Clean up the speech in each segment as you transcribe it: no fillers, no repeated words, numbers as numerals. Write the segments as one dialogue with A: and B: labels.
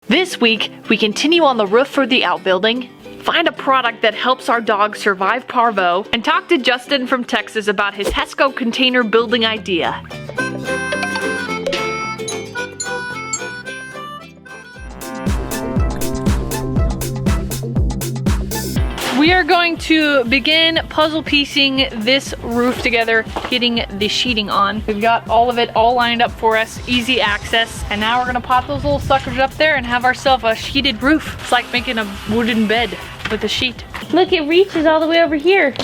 A: This week, we continue on the roof for the outbuilding, find a product that helps our dog survive Parvo, and talk to Justin from Texas about his Hesco container building idea. We are going to begin puzzle piecing this roof together, getting the sheeting on. We've got all of it all lined up for us, easy access. And now we're gonna pop those little suckers up there and have ourselves a sheeted roof. It's like making a wooden bed with a sheet.
B: Look, it reaches all the way over here.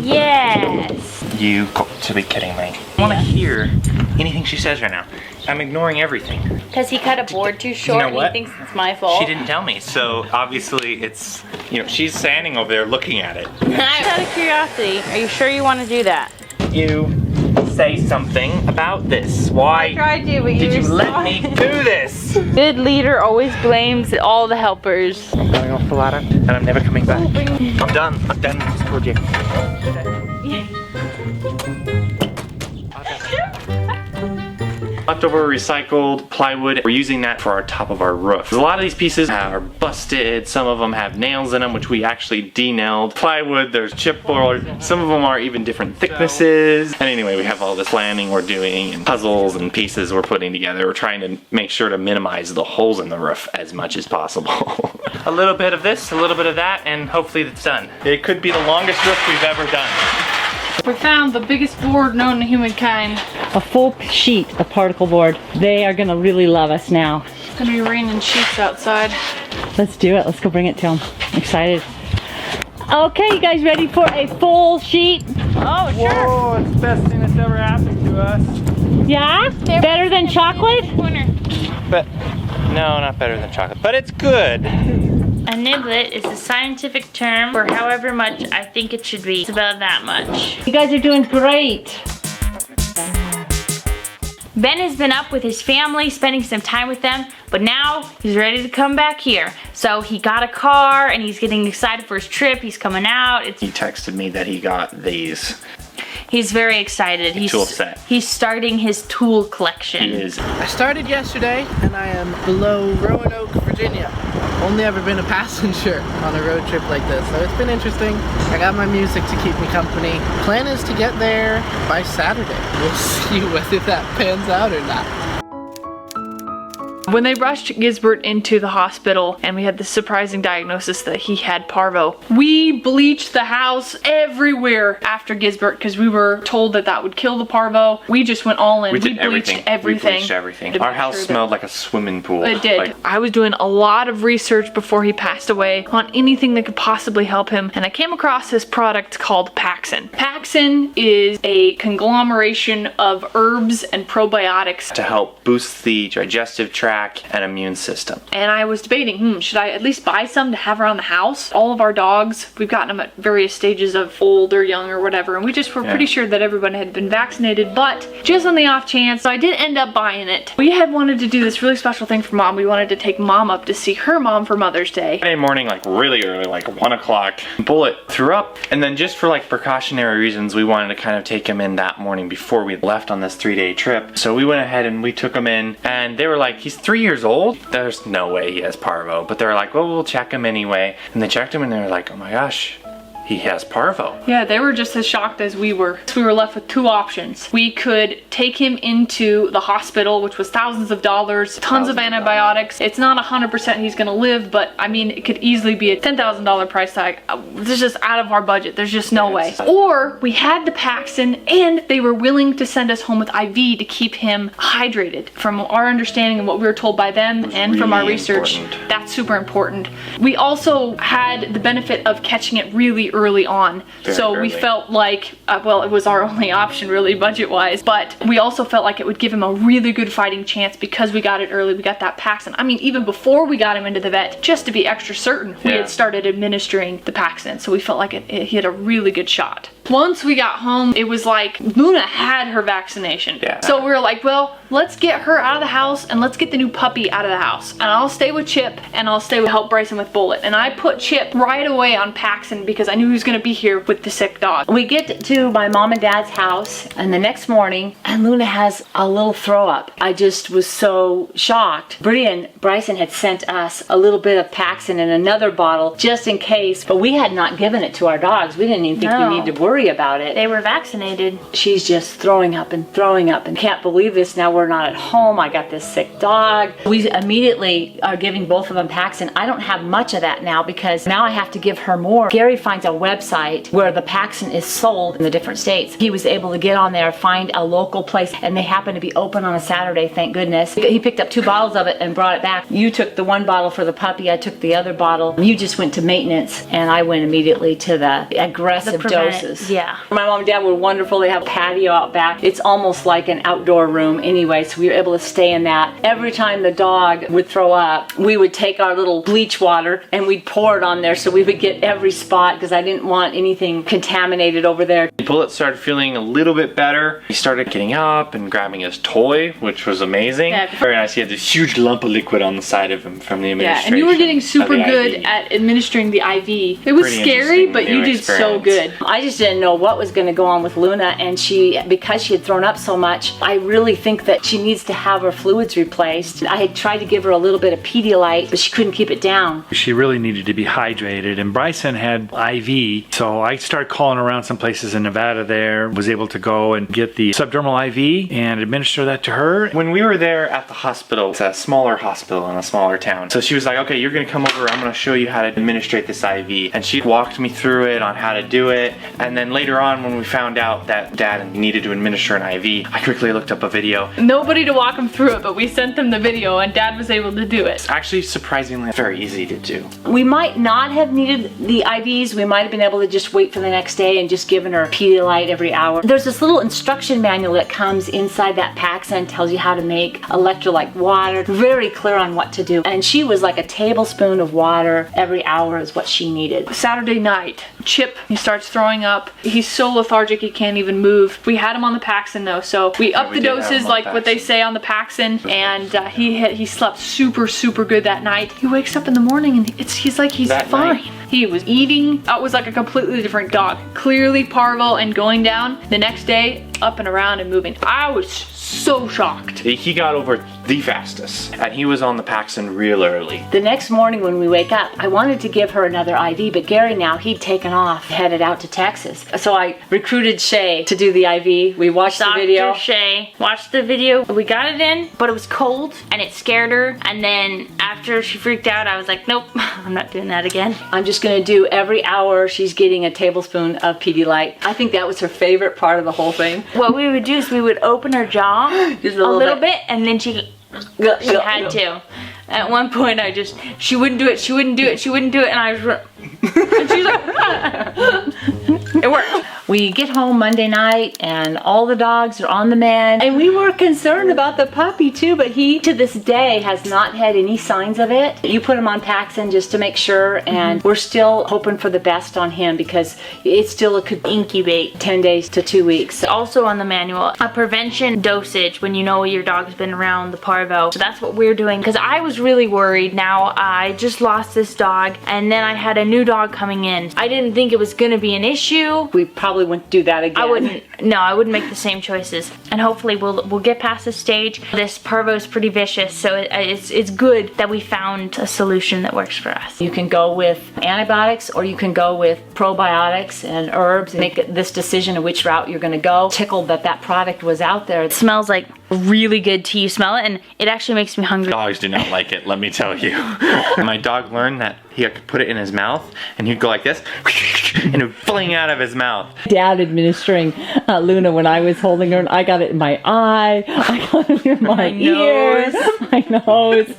B: Yes.
C: You got to be kidding me. I want to hear anything she says right now. I'm ignoring everything.
B: Because he cut a board too short and he thinks it's my fault.
C: She didn't tell me, so obviously it's, you know, she's standing over there looking at it.
B: Out of curiosity, are you sure you want to do that?
C: You say something about this. Why
B: I tried to, but
C: did you let me do this?
B: Good leader always blames all the helpers.
C: I'm going off the ladder and I'm never coming back. I'm done. I'm done with this project. Leftover recycled plywood, we're using that for our top of our roof. A lot of these pieces are busted, some of them have nails in them, which we actually de-nailed. Plywood, there's chipboard, some of them are even different thicknesses. And anyway, we have all this planning we're doing and puzzles and pieces we're putting together. We're trying to make sure to minimize the holes in the roof as much as possible. A little bit of this, a little bit of that, and hopefully it's done. It could be the longest roof we've ever done.
A: We found the biggest board known to humankind.
D: A full sheet of particle board. They are gonna really love us now.
A: It's gonna be raining sheets outside.
D: Let's do it. Let's go bring it to them. I'm excited. Okay, you guys ready for a full sheet?
A: Oh, sure.
C: Whoa, it's the best thing that's ever happened to us.
D: Yeah? Better than chocolate?
C: But, no, not better than chocolate, but it's good.
B: A niblet is a scientific term for however much I think it should be. It's about that much.
D: You guys are doing great.
B: Ben has been up with his family, spending some time with them, but now he's ready to come back here. So he got a car and he's getting excited for his trip. He's coming out.
C: He texted me that he got these.
B: He's very excited.
C: Tool set.
B: He's starting his tool collection.
C: He is.
E: I started yesterday and I am below Roanoke, Virginia. Only ever been a passenger on a road trip like this, so it's been interesting. I got my music to keep me company. Plan is to get there by Saturday. We'll see whether that pans out or not.
A: When they rushed Gisbert into the hospital and we had the surprising diagnosis that he had Parvo, we bleached the house everywhere after Gisbert because we were told that that would kill the Parvo. We just went all in.
C: We did
A: bleached everything.
C: We bleached everything. Our house smelled like a swimming pool.
A: It did.
C: Like,
A: I was doing a lot of research before he passed away on anything that could possibly help him, and I came across this product called Paxin. Paxin is a conglomeration of herbs and probiotics
C: to help boost the digestive tract and immune system.
A: And I was debating, should I at least buy some to have around the house? All of our dogs, we've gotten them at various stages of old or young or whatever, and we just were pretty sure that everyone had been vaccinated, but just on the off chance, so I did end up buying it. We had wanted to do this really special thing for Mom. We wanted to take Mom up to see her mom for Mother's Day.
C: Friday morning, like really early, like 1 o'clock, Bullet threw up, and then just for like precautionary reasons, we wanted to kind of take him in that morning before we left on this 3-day trip. So we went ahead and we took him in, and they were like, he's 3 years old. There's no way he has Parvo, but they're like, well, we'll check him anyway. And they checked him and they were like, oh my gosh, he has Parvo.
A: Yeah, they were just as shocked as we were. So we were left with two options. We could take him into the hospital, which was thousands of dollars, tons of antibiotics. It's not 100% he's gonna live, but I mean, it could easily be a $10,000 price tag. This is just out of our budget. There's just no way. Or we had the Paxin and they were willing to send us home with IV to keep him hydrated. From our understanding and what we were told by them and from our research, that's super important. We also had the benefit of catching it really early on. So we felt like, well, it was our only option really budget-wise, but we also felt like it would give him a really good fighting chance because we got it early. We got that Paxin. I mean, even before we got him into the vet, just to be extra certain, we had started administering the Paxin. So we felt like he had a really good shot. Once we got home, it was like Luna had her vaccination.
C: Yeah.
A: So we were like, well, let's get her out of the house and let's get the new puppy out of the house. And I'll stay with Chip and I'll stay with help Bryson with Bullet. And I put Chip right away on Paxton because I knew he was gonna be here with the sick dog.
D: We get to my mom and dad's house, and the next morning, and Luna has a little throw up. I just was so shocked. Brittany and Bryson had sent us a little bit of Paxton in another bottle just in case, but we had not given it to our dogs. We didn't even think we needed to worry about it.
B: They were vaccinated.
D: She's just throwing up and can't believe this. Now we're not at home. I got this sick dog. We immediately are giving both of them Paxton. I don't have much of that now because now I have to give her more. Gary finds a website where the Paxton is sold in the different states. He was able to get on there, find a local place, and they happen to be open on a Saturday, thank goodness. He picked up 2 bottles of it and brought it back. You took the 1 bottle for the puppy, I took the other bottle. You just went to maintenance, and I went immediately to the aggressive doses.
B: Yeah.
D: My mom and dad were wonderful. They have a patio out back. It's almost like an outdoor room anyway, so we were able to stay in that. Every time the dog would throw up, we would take our little bleach water and we'd pour it on there so we would get every spot because I didn't want anything contaminated over there.
C: Bullet started feeling a little bit better. He started getting up and grabbing his toy, which was amazing.
A: Yeah.
C: Very nice. He had this huge lump of liquid on the side of him from the administration.
A: Yeah, and you were getting super
C: of the
A: good
C: IV.
A: at administering the IV. It was
C: Pretty
A: scary,
C: interesting
A: but you
C: new
A: did so
C: experience.
A: good.
D: I just didn't know what was going to go on with Luna, and because she had thrown up so much, I really think that she needs to have her fluids replaced. I had tried to give her a little bit of Pedialyte, but she couldn't keep it down.
F: She really needed to be hydrated, and Bryson had IV, so I started calling around some places in Nevada there, was able to go and get the subdermal IV and administer that to her.
C: When we were there at the hospital, it's a smaller hospital in a smaller town. So she was like, okay, you're gonna come over, I'm gonna show you how to administrate this IV. And she walked me through it on how to do it. And then later on, when we found out that Dad needed to administer an IV, I quickly looked up a video.
A: Nobody to walk him through it, but we sent them the video and Dad was able to do it.
C: It's actually surprisingly very easy to do.
D: We might not have needed the IVs. We might have been able to just wait for the next day and just given her Pedialyte every hour. There's this little instruction manual that comes inside that Paxton and tells you how to make electrolyte water. Very clear on what to do. And she was like a tablespoon of water every hour is what she needed.
A: Saturday night, Chip, he starts throwing up. He's so lethargic he can't even move. We had him on the Paxton though, so we upped
C: we
A: the
C: did have him
A: doses
C: on
A: like what they
C: Paxton.
A: say on the Paxton, and he slept super good that night. He wakes up in the morning and he's like he's
C: That
A: fine.
C: night?
A: He was eating. It was like a completely different dog. Clearly Parvo, and going down the next day, up and around and moving. I was so shocked.
C: He got over the fastest, and he was on the Paxton real early.
D: The next morning when we wake up, I wanted to give her another IV, but Gary now, he'd taken off, headed out to Texas. So I recruited Shay to do the IV. We watched the video.
B: Dr. Shay watched the video. We got it in, but it was cold and it scared her. And then after she freaked out, I was like, nope, I'm not doing that again.
D: I'm just gonna do every hour she's getting a tablespoon of Pedialyte. I think that was her favorite part of the whole thing.
B: What we would do is we would open her jaw
D: Just
B: a little bit, and then she had
D: to.
B: to. At one point, she wouldn't do it, and I was, and she's like, it worked.
D: We get home Monday night and all the dogs are on the mend. And we were concerned about the puppy too, but he to this day has not had any signs of it. You put him on Paxton just to make sure, and we're still hoping for the best on him because it still could incubate 10 days to 2 weeks.
B: Also on the manual, a prevention dosage when you know your dog's been around the Parvo. So that's what we're doing, because I was really worried. Now I just lost this dog and then I had a new dog coming in. I didn't think it was gonna be an issue.
D: We probably wouldn't do that again.
B: I wouldn't make the same choices. And hopefully we'll get past this stage. This Parvo is pretty vicious, so it's good that we found a solution that works for us.
D: You can go with antibiotics or you can go with probiotics and herbs and make this decision of which route you're gonna go. Tickled that product was out there.
B: It smells like really good tea. You smell it and it actually makes me hungry.
C: Dogs do not like it, let me tell you. My dog learned that he could put it in his mouth and he'd go like this and it would fling out of his mouth.
D: Dad administering Luna when I was holding her, and I got it in my eye, I got it in my ear,
B: nose.
D: my nose.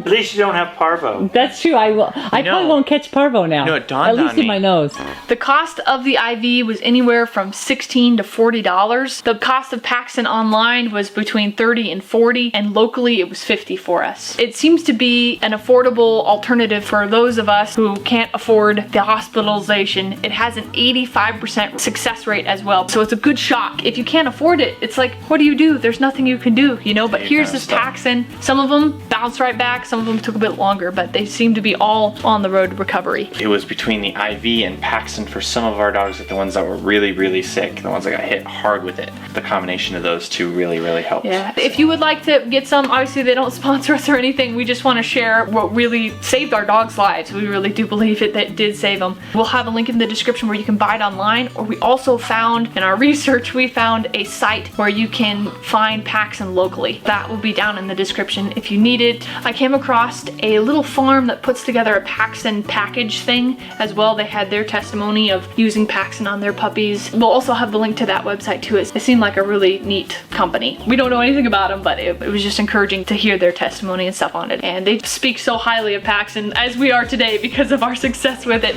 F: At least you don't have Parvo.
D: That's true. I will. I probably won't catch Parvo now.
C: No, it dawned
D: At least
C: on
D: in
C: me.
D: my nose.
A: The cost of the IV was anywhere from $16 to $40. The cost of Paxton online was between $30 and $40, and locally it was $50 for us. It seems to be an affordable alternative for those of us who can't afford the hospitalization. It has an 85% success rate as well, so it's a good shock. If you can't afford it, it's like, what do? There's nothing you can do, you know? But here's this Paxton. Some of them bounced right back, some of them took a bit longer, but they seem to be all on the road to recovery.
C: It was between the IV and Paxton for some of our dogs, like the ones that were really, really sick, the ones that got hit hard with it. The combination of those two really, really helped.
A: Yeah. If you would like to get some, obviously they don't sponsor us or anything. We just want to share what really saved our dogs' lives. We really do believe it that did save them. We'll have a link in the description where you can buy it online, or we also found in our research, we found a site where you can find Paxton locally. That will be down in the description if you need it. I came across a little farm that puts together a Paxton package thing as well. They had their testimony of using Paxton on their puppies. We'll also have the link to that website too. It seemed like a really neat company. We don't know anything about them, but it was just encouraging to hear their testimony and stuff on it. And they speak so highly of Paxton as we are today because of our success with it.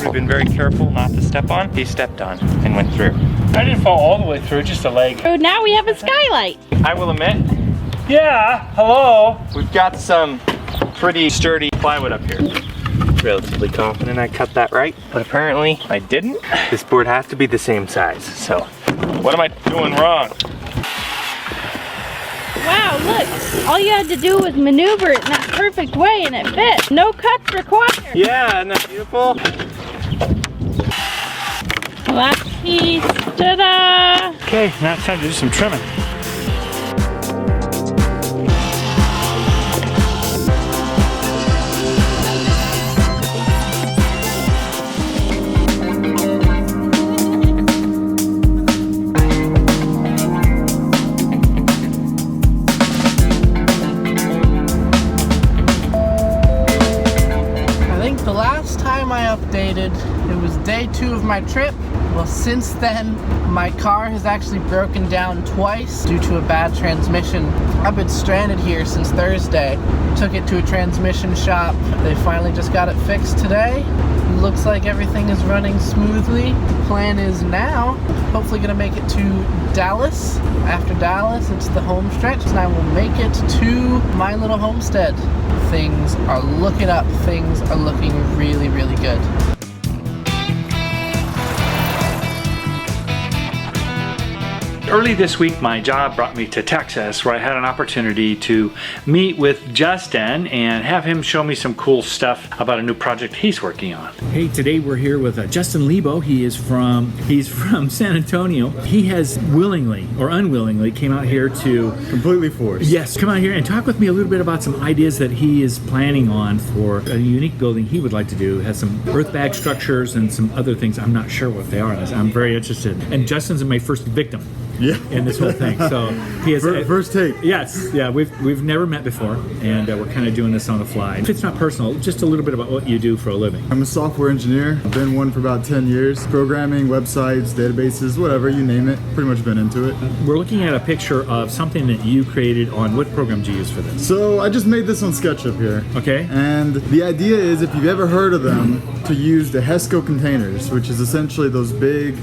C: We've been very careful not to step on. He stepped on and went through.
F: I didn't fall all the way through, just a leg.
B: So now we have a skylight.
C: I will admit,
F: Yeah, hello.
C: we've got some pretty sturdy plywood up here. Relatively confident I cut that right, but apparently I didn't. This board has to be the same size, so what am I doing wrong?
B: Wow, look. All you had to do was maneuver it in that perfect way and it fit. No cuts required.
C: Yeah, isn't that beautiful?
B: Last piece. Ta-da!
F: Okay, now it's time to do some trimming.
E: I think the last time I updated, it was day 2 of my trip. Well, since then, my car has actually broken down twice due to a bad transmission. I've been stranded here since Thursday. Took it to a transmission shop. They finally just got it fixed today. Looks like everything is running smoothly. Plan is now, hopefully gonna make it to Dallas. After Dallas, it's the home stretch, and I will make it to my little homestead. Things are looking up. Things are looking really, really good.
F: Early this week, my job brought me to Texas, where I had an opportunity to meet with Justin and have him show me some cool stuff about a new project he's working on.
G: Hey, today we're here with Justin Lebo. He's from San Antonio. He has willingly or unwillingly came out here to
H: Completely forced.
G: Yes, come out here and talk with me a little bit about some ideas that he is planning on for a unique building he would like to do. It has some earth bag structures and some other things. I'm not sure what they are. I'm very interested. And Justin's my first victim.
H: Yeah.
G: In this whole thing, so he has
H: First take.
G: Yes, yeah, we've never met before, and we're kind of doing this on the fly. If it's not personal, just a little bit about what you do for a living.
H: I'm a software engineer. I've been one for about 10 years. Programming, websites, databases, whatever, you name it. Pretty much been into it.
G: We're looking at a picture of something that you created on what program do you use for this?
H: So I just made this on SketchUp here.
G: Okay.
H: And the idea is, if you've ever heard of them, to use the Hesco containers, which is essentially those big,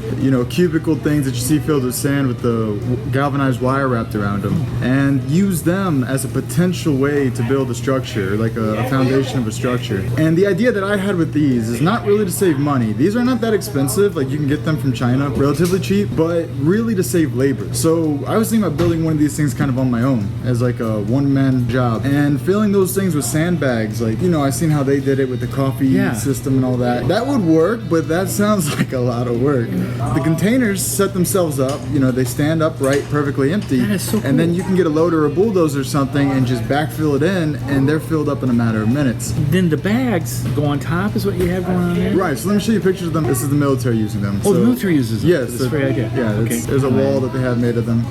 H: cubicle things that you see filled with sand with the galvanized wire wrapped around them, and use them as a potential way to build a structure, like a foundation of a structure. And the idea that I had with these is not really to save money. These are not that expensive, like you can get them from China relatively cheap, but really to save labor. So I was thinking about building one of these things kind of on my own as like a one-man job, and filling those things with sandbags. Like, I've seen how they did it with the coffee system and all that. That would work, but that sounds like a lot of work. The containers set themselves up, they stand upright, perfectly empty.
G: That is so cool.
H: And then you can get a loader or a bulldozer or something and just backfill it in, and they're filled up in a matter of minutes.
G: Then the bags go on top is what you have going on there?
H: Right, so let me show you pictures of them. This is the military using them.
G: Oh, the military uses them.
H: Yes.
G: That's a great idea.
H: Yeah,
G: Okay.
H: there's a wall that they have made of them.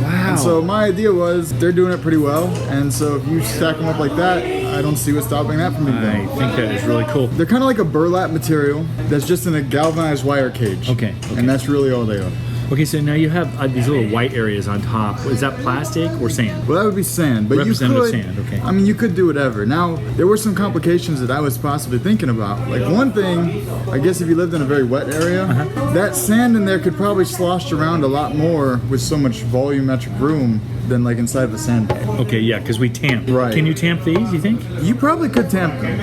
G: Wow.
H: And so my idea was, they're doing it pretty well, and so if you stack them up like that, I don't see what's stopping that from being
G: I
H: done.
G: think that is really cool.
H: They're kind of like a burlap material that's just in a galvanized wire cage.
G: Okay.
H: And that's really all they are.
G: Okay, so now you have these little white areas on top. Is that plastic or sand?
H: Well, that would be sand, but you
G: Representative
H: could.
G: sand, okay.
H: I mean, you could do whatever. Now, there were some complications that I was possibly thinking about. Like one thing, I guess if you lived in a very wet area, that sand in there could probably slosh around a lot more with so much volumetric room than like inside of a sandbag.
G: Okay, yeah, because we tamp.
H: Right.
G: Can you tamp these, you think?
H: You probably could tamp them,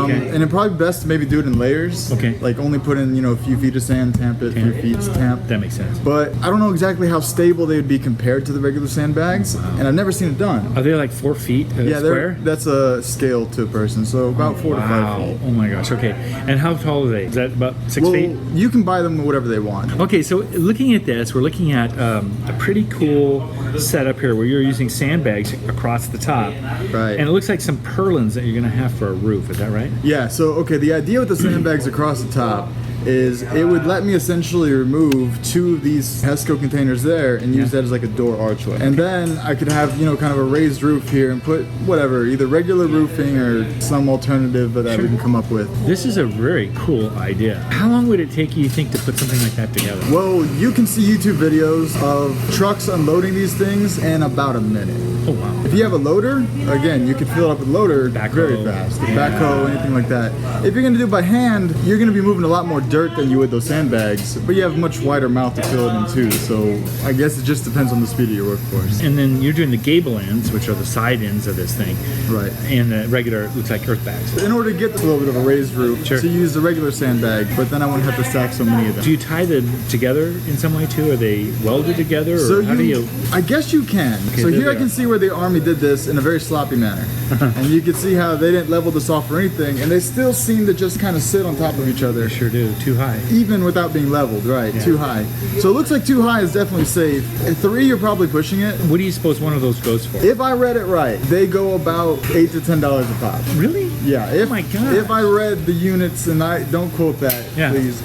G: Okay.
H: and it'd probably be best to maybe do it in layers.
G: Okay.
H: Like only put in, you know, a few feet of sand, tamp it, 3 feet, tamp.
G: That makes sense.
H: But I don't know exactly how stable they would be compared to the regular sandbags, and I've never seen it done.
G: Are they like 4 feet
H: Yeah,
G: square?
H: that's a scale to a person, so about 4 to 5
G: Wow.
H: feet.
G: Oh my gosh, okay. And how tall are they? Is that about 6
H: Well,
G: feet?
H: you can buy them whatever they want.
G: Okay, so looking at this, we're looking at a pretty cool setup here where you're using sandbags across the top.
H: Right.
G: And it looks like some purlins that you're going to have for a roof. Is that right?
H: Yeah, so okay, the idea with the sandbags across the top is it would let me essentially remove 2 of these Hesco containers there and use that as like a door archway. And then I could have, you know, kind of a raised roof here and put whatever, either regular roofing or some alternative that we can come up with.
G: This is a very cool idea. How long would it take you think to put something like that together?
H: Well, you can see YouTube videos of trucks unloading these things in about a minute.
G: Oh wow.
H: If you have a loader, again, you can fill it up with loader very fast. Backhoe, anything like that. If you're gonna do it by hand, you're gonna be moving a lot more dirt than you would those sandbags, but you have a much wider mouth to fill it in too, so I guess it just depends on the speed of your workforce.
G: And then you're doing the gable ends, which are the side ends of this thing.
H: Right.
G: And the regular, looks like earth bags.
H: In order to get a little bit of a raised roof,
G: Sure.
H: to use the regular sandbag, but then I won't have to stack so many of them.
G: Do you tie them together in some way too? Are they welded together? Or
H: So
G: how do you?
H: I guess you can.
G: Okay,
H: So
G: there
H: here I
G: they
H: can
G: are.
H: see where the Army did this in a very sloppy manner. And you can see how they didn't level this off or anything, and they still seem to just kind of sit on top of each other.
G: Sure do. Too high.
H: Even without being leveled, right? Too high. So it looks like too high is definitely safe. At 3, you're probably pushing it.
G: What do you suppose one of those goes for?
H: If I read it right, they go about $8 to $10 a pop.
G: Really?
H: Yeah. If,
G: my God.
H: If I read the units, and I don't quote that,
G: Yeah.
H: please.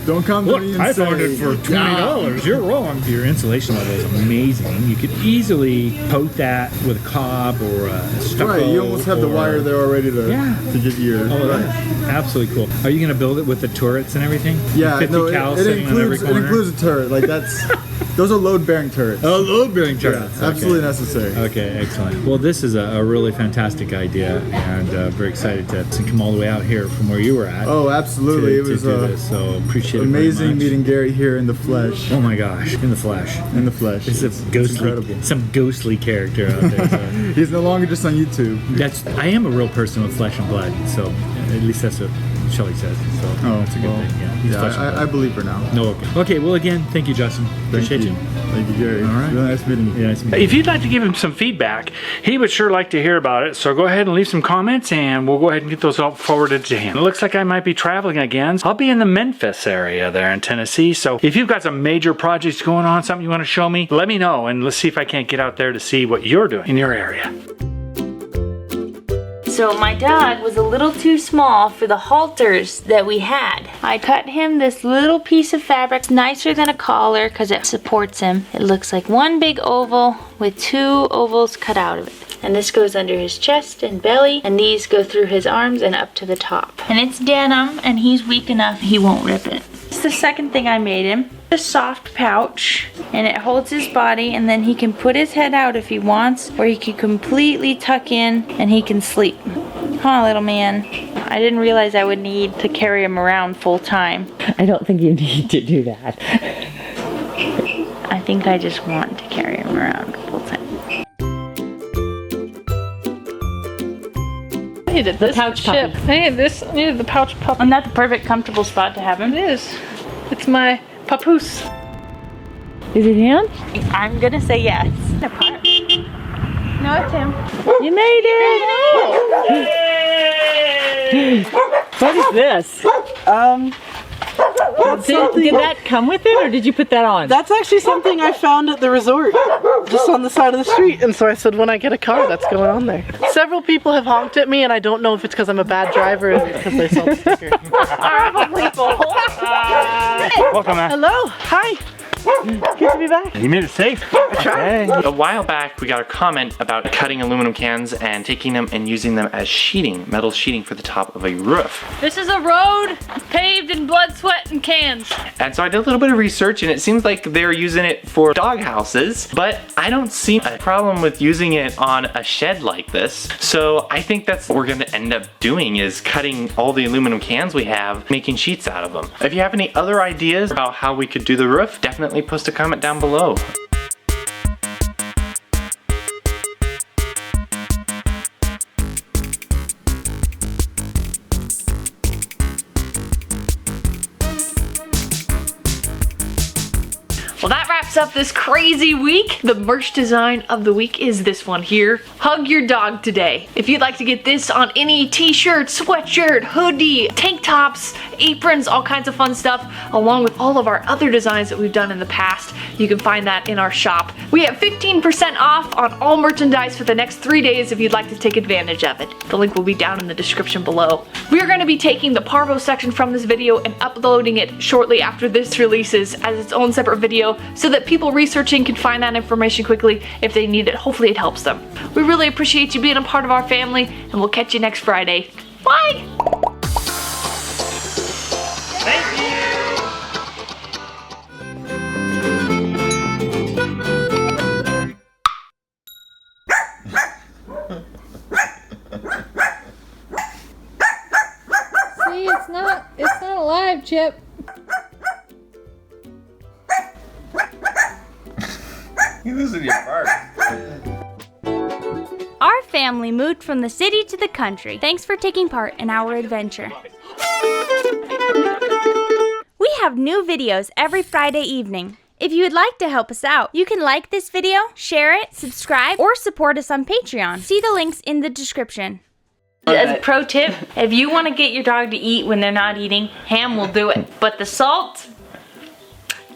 H: Don't come to me and
G: I
H: say
G: found it for $20. You're wrong. Your insulation level is amazing. You could easily coat that with a cob or a stucco.
H: Right. You almost have the
G: or-
H: wire there already to get your.
G: Oh,
H: right.
G: that's absolutely cool. Are you going to build it with the turrets and everything?
H: Yeah,
G: 50
H: no,
G: cal
H: it
G: sitting on every
H: includes it
G: corner?
H: includes a turret. Like that's those are load-bearing turrets.
G: Oh, load-bearing
H: Yeah,
G: turrets.
H: absolutely
G: Okay.
H: necessary.
G: Okay, excellent. Well, this is a really fantastic idea, and very excited to come all the way out here from where you were at.
H: Oh, absolutely!
G: to,
H: It was
G: to do this. So appreciate it.
H: amazing
G: very much.
H: meeting Gary here in the flesh.
G: Oh my gosh, in the flesh.
H: In the flesh.
G: It's a
H: incredible.
G: ghostly, some ghostly character out there. So.
H: He's no longer just on YouTube.
G: I am a real person with flesh and blood. So at least that's what Shelley says. So that's a good thing. Yeah, he's flesh and blood.
H: I believe her now.
G: No, okay. Okay, well again, thank you, Justin. Appreciate you.
H: Thank you, Gary.
G: All right.
H: Really nice meeting you.
G: Yeah, nice to meet you.
F: If you'd like to give him some feedback, he would sure like to hear about it. So go ahead and leave some comments and we'll go ahead and get those all forwarded to him. It looks like I might be traveling again. I'll be in the Memphis area there in Tennessee. So if you've got some major projects going on, something you want to show me, let me know and let's see if I can't get out there to see what you're doing in your area.
B: So my dog was a little too small for the halters that we had. I cut him this little piece of fabric, nicer than a collar because it supports him. It looks like one big oval with 2 ovals cut out of it. And this goes under his chest and belly, and these go through his arms and up to the top. And it's denim, and he's weak enough he won't rip it. It's the second thing I made him. A soft pouch, and it holds his body, and then he can put his head out if he wants, or he can completely tuck in and he can sleep. Come on, little man. I didn't realize I would need to carry him around full time.
D: I don't think you need to do that.
B: I think I just want to carry him around full time.
A: I needed this
D: pouch
A: chip.
D: puppy.
A: I needed the pouch puppy.
B: And that's the perfect comfortable spot to have him.
A: It is. It's my papoose.
D: Is it him?
B: I'm gonna say yes.
A: No, it's him.
D: You made it! What is this? Did that come with it, or did you put that on?
E: That's actually something I found at the resort, just on the side of the street. And so I said, when I get a car, that's going on there. Several people have honked at me, and I don't know if it's because I'm a bad driver or because they saw the sticker.
F: Welcome, man.
E: Hello, hi. Good to be back.
F: You made it safe. Okay.
C: A while back, we got a comment about cutting aluminum cans and taking them and using them as sheeting, metal sheeting for the top of a roof.
A: This is a road paved in blood, sweat, and cans.
C: And so I did a little bit of research, and it seems like they're using it for dog houses, but I don't see a problem with using it on a shed like this. So I think that's what we're gonna end up doing, is cutting all the aluminum cans we have, making sheets out of them. If you have any other ideas about how we could do the roof, definitely post a comment down below.
A: Well, that wraps up this crazy week. The merch design of the week is this one here. Hug your dog today. If you'd like to get this on any t-shirt, sweatshirt, hoodie, tank tops, aprons, all kinds of fun stuff, along with all of our other designs that we've done in the past, you can find that in our shop. We have 15% off on all merchandise for the next 3 days if you'd like to take advantage of it. The link will be down in the description below. We are going to be taking the Parvo section from this video and uploading it shortly after this releases as its own separate video, so that people researching can find that information quickly if they need it. Hopefully it helps them. We really appreciate you being a part of our family, and we'll catch you next Friday. Bye!
C: Thank you!
I: See, it's not alive, Chip.
C: You listen your part.
J: Our family moved from the city to the country. Thanks for taking part in our adventure. We have new videos every Friday evening. If you would like to help us out, you can like this video, share it, subscribe, or support us on Patreon. See the links in the description.
B: As a pro tip, if you want to get your dog to eat when they're not eating, ham will do it. But the salt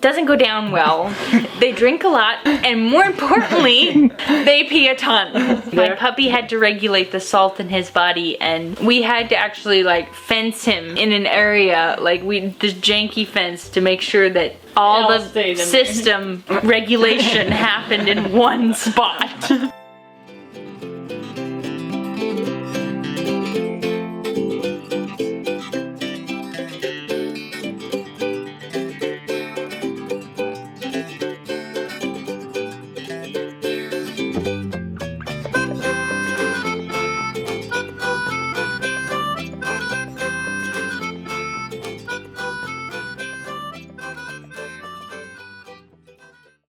B: doesn't go down well. They drink a lot, and more importantly, they pee a ton. My puppy had to regulate the salt in his body, and we had to actually like fence him in an area, like this janky fence, to make sure that all the system regulation happened in one spot.